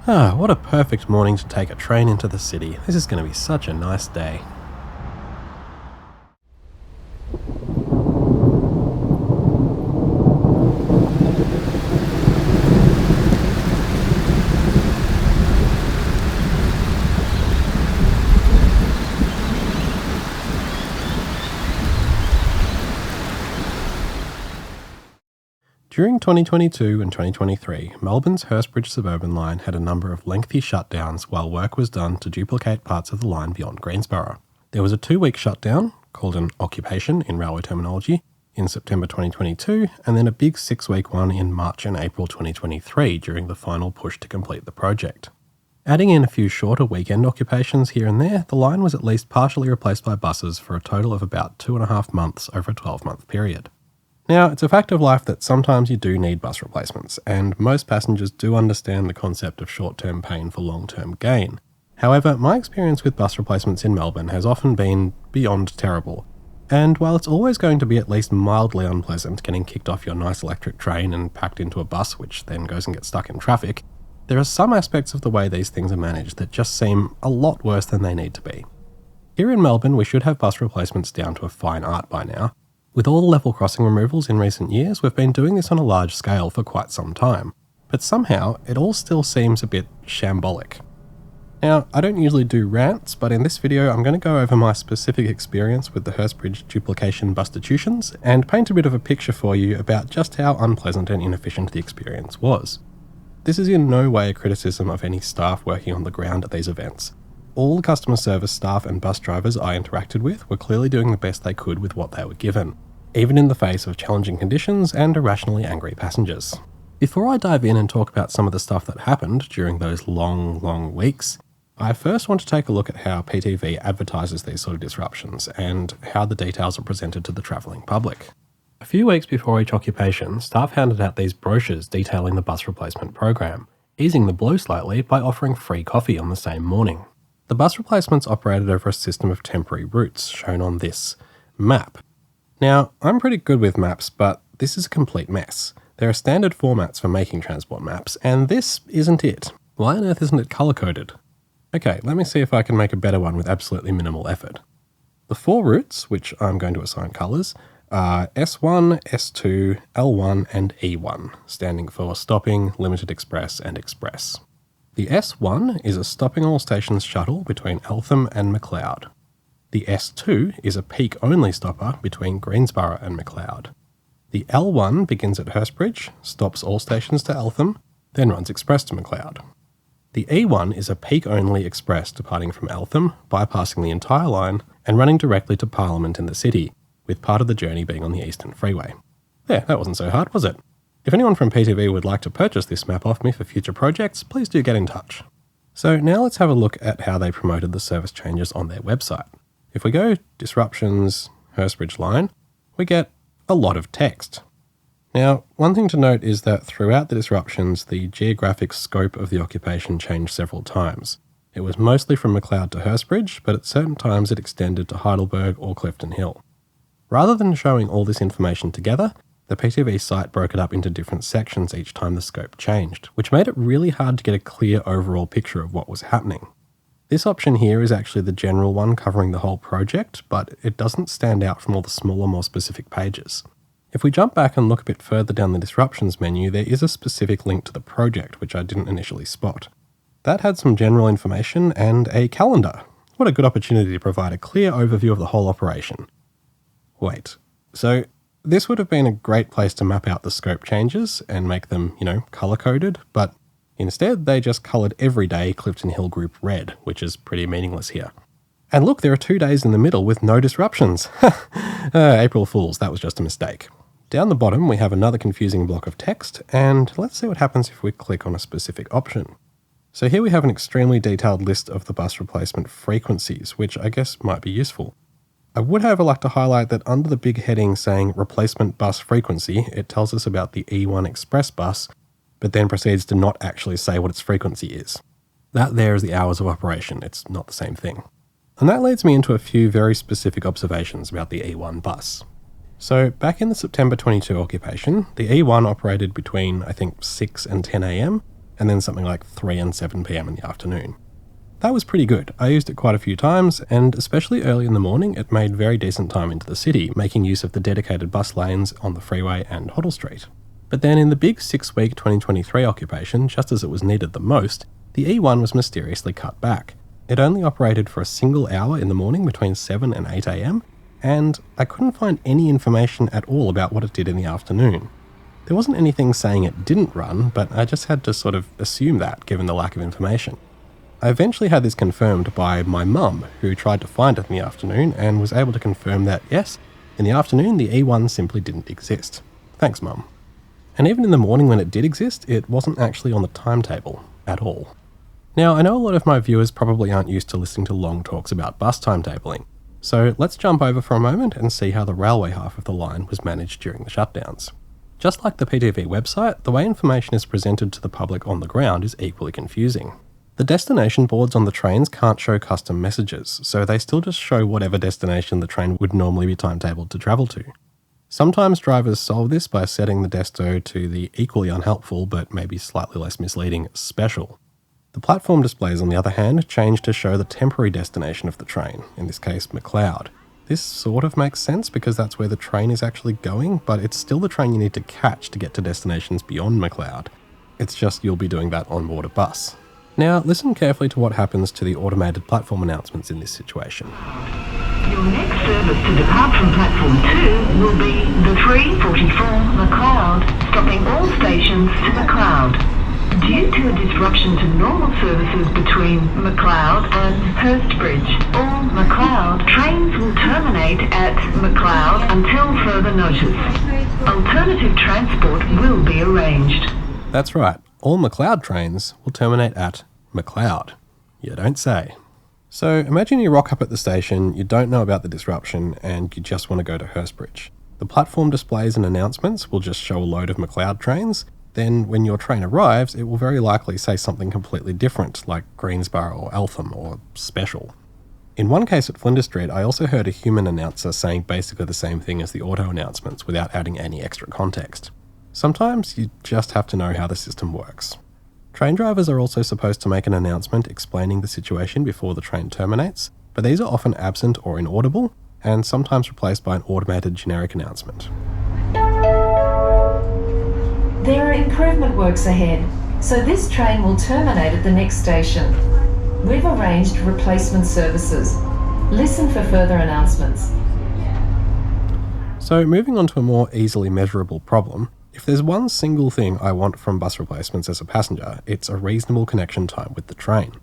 Ah, what a perfect morning to take a train into the city. This is going to be such a nice day. During 2022 and 2023, Melbourne's Hurstbridge suburban line had a number of lengthy shutdowns while work was done to duplicate parts of the line beyond Greensborough. There was a 2-week shutdown, called an occupation in railway terminology, in September 2022, and then a big 6-week one in March and April 2023 during the final push to complete the project. Adding in a few shorter weekend occupations here and there, the line was at least partially replaced by buses for a total of about 2.5 months over a 12-month period. Now, it's a fact of life that sometimes you do need bus replacements, and most passengers do understand the concept of short-term pain for long-term gain. However, my experience with bus replacements in Melbourne has often been beyond terrible. And while it's always going to be at least mildly unpleasant getting kicked off your nice electric train and packed into a bus which then goes and gets stuck in traffic, there are some aspects of the way these things are managed that just seem a lot worse than they need to be. Here in Melbourne, we should have bus replacements down to a fine art by now. With all the level crossing removals in recent years, we've been doing this on a large scale for quite some time, but somehow it all still seems a bit shambolic. Now, I don't usually do rants, but in this video I'm going to go over my specific experience with the Hurstbridge duplication bustitutions and paint a bit of a picture for you about just how unpleasant and inefficient the experience was. This is in no way a criticism of any staff working on the ground at these events. All the customer service staff and bus drivers I interacted with were clearly doing the best they could with what they were given, even in the face of challenging conditions and irrationally angry passengers. Before I dive in and talk about some of the stuff that happened during those long weeks, I first want to take a look at how PTV advertises these sort of disruptions and how the details are presented to the travelling public. A few weeks before each occupation, staff handed out these brochures detailing the bus replacement program, easing the blow slightly by offering free coffee on the same morning. The bus replacements operated over a system of temporary routes, shown on this map. Now, I'm pretty good with maps, but this is a complete mess. There are standard formats for making transport maps, and this isn't it. Why on earth isn't it colour-coded? Okay, let me see if I can make a better one with absolutely minimal effort. The 4 routes, which I'm going to assign colours, are S1, S2, L1 and E1, standing for Stopping, Limited Express and Express. The S1 is a stopping all stations shuttle between Eltham and McLeod. The S2 is a peak-only stopper between Greensborough and McLeod. The L1 begins at Hurstbridge, stops all stations to Eltham, then runs express to McLeod. The E1 is a peak-only express departing from Eltham, bypassing the entire line and running directly to Parliament in the city, with part of the journey being on the Eastern Freeway. There, that wasn't so hard, was it? If anyone from PTV would like to purchase this map off me for future projects, please do get in touch. So now let's have a look at how they promoted the service changes on their website. If we go Disruptions, Hurstbridge line, we get a lot of text. Now, one thing to note is that throughout the disruptions, the geographic scope of the occupation changed several times. It was mostly from McLeod to Hurstbridge, but at certain times it extended to Heidelberg or Clifton Hill. Rather than showing all this information together, the PTV site broke it up into different sections each time the scope changed, which made it really hard to get a clear overall picture of what was happening. This option here is actually the general one covering the whole project, but it doesn't stand out from all the smaller, more specific pages. If we jump back and look a bit further down the Disruptions menu, there is a specific link to the project, which I didn't initially spot. That had some general information and a calendar. What a good opportunity to provide a clear overview of the whole operation. Wait, so this would have been a great place to map out the scope changes and make them, colour-coded, but instead they just coloured everyday Clifton Hill Group red, which is pretty meaningless here. And look, there are 2 days in the middle with no disruptions. April Fools, that was just a mistake. Down the bottom we have another confusing block of text, and let's see what happens if we click on a specific option. So here we have an extremely detailed list of the bus replacement frequencies, which I guess might be useful. I would however like to highlight that under the big heading saying Replacement Bus Frequency, it tells us about the E1 Express bus, but then proceeds to not actually say what its frequency is. That there is the hours of operation, it's not the same thing. And that leads me into a few very specific observations about the E1 bus. So back in the September 22 occupation, the E1 operated between, I think, 6 and 10 a.m, and then something like 3 and 7 p.m. in the afternoon. That was pretty good. I used it quite a few times, and especially early in the morning, it made very decent time into the city, making use of the dedicated bus lanes on the freeway and Hoddle Street. But then in the big 6-week 2023 occupation, just as it was needed the most, the E1 was mysteriously cut back. It only operated for a single hour in the morning between 7 and 8 a.m, and I couldn't find any information at all about what it did in the afternoon. There wasn't anything saying it didn't run, but I just had to sort of assume that given the lack of information. I eventually had this confirmed by my mum, who tried to find it in the afternoon and was able to confirm that yes, in the afternoon the E1 simply didn't exist. Thanks, Mum. And even in the morning when it did exist, it wasn't actually on the timetable at all. Now, I know a lot of my viewers probably aren't used to listening to long talks about bus timetabling, so let's jump over for a moment and see how the railway half of the line was managed during the shutdowns. Just like the PTV website, the way information is presented to the public on the ground is equally confusing. The destination boards on the trains can't show custom messages, so they still just show whatever destination the train would normally be timetabled to travel to. Sometimes drivers solve this by setting the desto to the equally unhelpful but maybe slightly less misleading special. The platform displays, on the other hand, change to show the temporary destination of the train, in this case McLeod. This sort of makes sense because that's where the train is actually going, but it's still the train you need to catch to get to destinations beyond McLeod. It's just you'll be doing that on board a bus. Now, listen carefully to what happens to the automated platform announcements in this situation. Your next service to depart from platform 2 will be the 344 McLeod, stopping all stations to McLeod. Due to a disruption to normal services between McLeod and Hurstbridge, all McLeod trains will terminate at McLeod until further notice. Alternative transport will be arranged. That's right. All McLeod trains will terminate at McLeod. You don't say. So imagine you rock up at the station, you don't know about the disruption, and you just want to go to Hurstbridge. The platform displays and announcements will just show a load of McLeod trains. Then when your train arrives, it will very likely say something completely different, like Greensborough or Eltham or Special. In one case at Flinders Street, I also heard a human announcer saying basically the same thing as the auto announcements without adding any extra context. Sometimes you just have to know how the system works. Train drivers are also supposed to make an announcement explaining the situation before the train terminates, but these are often absent or inaudible, and sometimes replaced by an automated generic announcement. There are improvement works ahead, so this train will terminate at the next station. We've arranged replacement services. Listen for further announcements. So moving on to a more easily measurable problem, if there's one single thing I want from bus replacements as a passenger, it's a reasonable connection time with the train.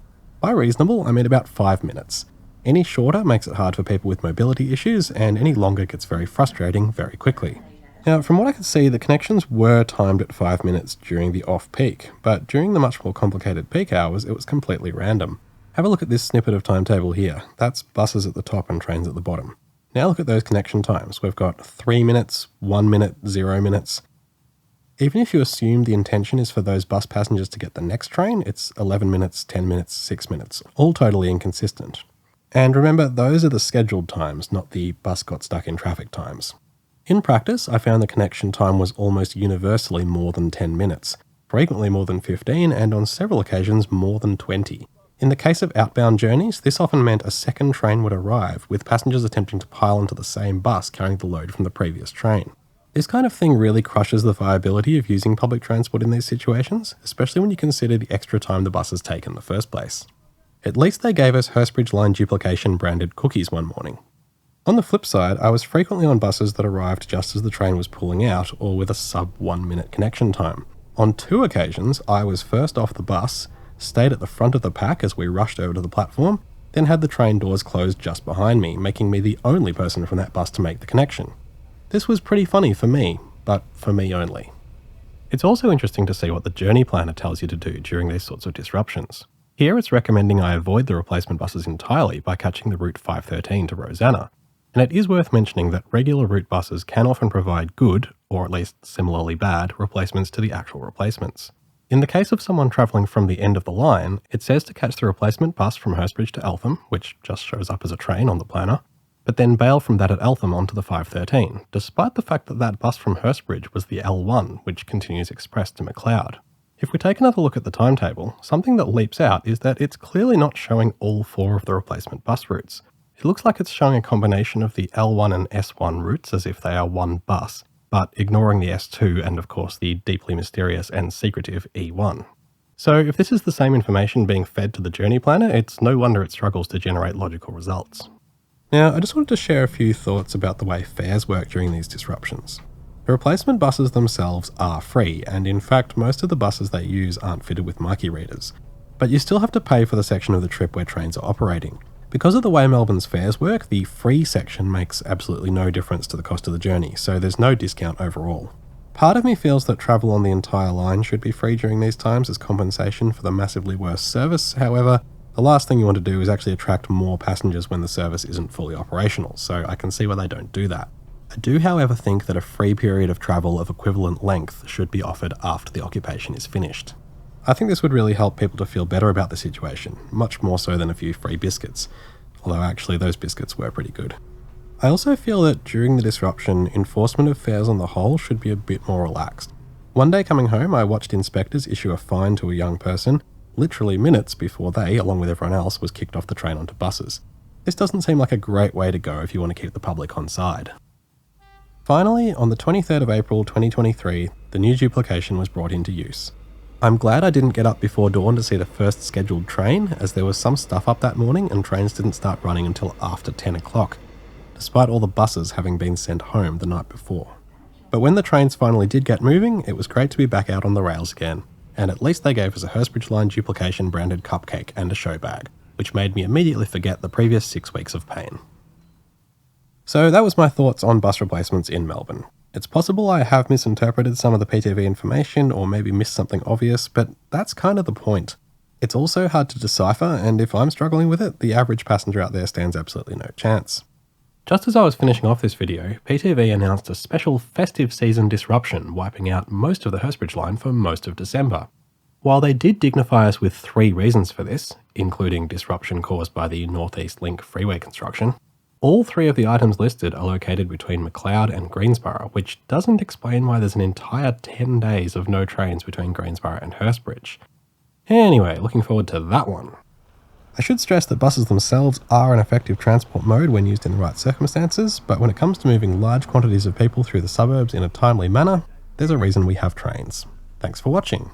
By reasonable, I mean about 5 minutes. Any shorter makes it hard for people with mobility issues, and any longer gets very frustrating very quickly. Now, from what I could see, the connections were timed at 5 minutes during the off-peak, but during the much more complicated peak hours, it was completely random. Have a look at this snippet of timetable here. That's buses at the top and trains at the bottom. Now look at those connection times. We've got 3 minutes, 1 minute, 0 minutes. Even if you assume the intention is for those bus passengers to get the next train, it's 11 minutes, 10 minutes, 6 minutes, all totally inconsistent. And remember, those are the scheduled times, not the bus got stuck in traffic times. In practice, I found the connection time was almost universally more than 10 minutes, frequently more than 15, and on several occasions more than 20. In the case of outbound journeys, this often meant a second train would arrive, with passengers attempting to pile into the same bus carrying the load from the previous train. This kind of thing really crushes the viability of using public transport in these situations, especially when you consider the extra time the buses take in the first place. At least they gave us Hurstbridge line duplication branded cookies one morning. On the flip side, I was frequently on buses that arrived just as the train was pulling out or with a sub 1 minute connection time. On 2 occasions, I was first off the bus, stayed at the front of the pack as we rushed over to the platform, then had the train doors closed just behind me, making me the only person from that bus to make the connection. This was pretty funny for me, but for me only. It's also interesting to see what the journey planner tells you to do during these sorts of disruptions. Here it's recommending I avoid the replacement buses entirely by catching the route 513 to Rosanna. And it is worth mentioning that regular route buses can often provide good, or at least similarly bad, replacements to the actual replacements. In the case of someone travelling from the end of the line, it says to catch the replacement bus from Hurstbridge to Eltham, which just shows up as a train on the planner, but then bail from that at Eltham onto the 513, despite the fact that that bus from Hurstbridge was the L1, which continues express to McLeod. If we take another look at the timetable, something that leaps out is that it's clearly not showing all 4 of the replacement bus routes. It looks like it's showing a combination of the L1 and S1 routes as if they are one bus, but ignoring the S2 and of course the deeply mysterious and secretive E1. So if this is the same information being fed to the journey planner, it's no wonder it struggles to generate logical results. Now, I just wanted to share a few thoughts about the way fares work during these disruptions. The replacement buses themselves are free, and in fact most of the buses they use aren't fitted with marquee readers. But you still have to pay for the section of the trip where trains are operating. Because of the way Melbourne's fares work, the free section makes absolutely no difference to the cost of the journey, so there's no discount overall. Part of me feels that travel on the entire line should be free during these times as compensation for the massively worse service. However, the last thing you want to do is actually attract more passengers when the service isn't fully operational, so I can see why they don't do that. I do, however, think that a free period of travel of equivalent length should be offered after the occupation is finished. I think this would really help people to feel better about the situation, much more so than a few free biscuits, although actually those biscuits were pretty good. I also feel that during the disruption, enforcement of fares on the whole should be a bit more relaxed. One day coming home, I watched inspectors issue a fine to a young person, literally minutes before they, along with everyone else, was kicked off the train onto buses. This doesn't seem like a great way to go if you want to keep the public on side. Finally, on the 23rd of April 2023, the new duplication was brought into use. I'm glad I didn't get up before dawn to see the first scheduled train, as there was some stuff up that morning and trains didn't start running until after 10 o'clock, despite all the buses having been sent home the night before. But when the trains finally did get moving, it was great to be back out on the rails again, and at least they gave us a Hurstbridge line duplication branded cupcake and a show bag, which made me immediately forget the previous 6 weeks of pain. So that was my thoughts on bus replacements in Melbourne. It's possible I have misinterpreted some of the PTV information or maybe missed something obvious, but that's kind of the point. It's also hard to decipher, and if I'm struggling with it, the average passenger out there stands absolutely no chance. Just as I was finishing off this video, PTV announced a special festive season disruption wiping out most of the Hurstbridge line for most of December. While they did dignify us with 3 reasons for this, including disruption caused by the North East Link freeway construction, all 3 of the items listed are located between Macleod and Greensborough, which doesn't explain why there's an entire 10 days of no trains between Greensborough and Hurstbridge. Anyway, looking forward to that one. I should stress that buses themselves are an effective transport mode when used in the right circumstances, but when it comes to moving large quantities of people through the suburbs in a timely manner, there's a reason we have trains. Thanks for watching.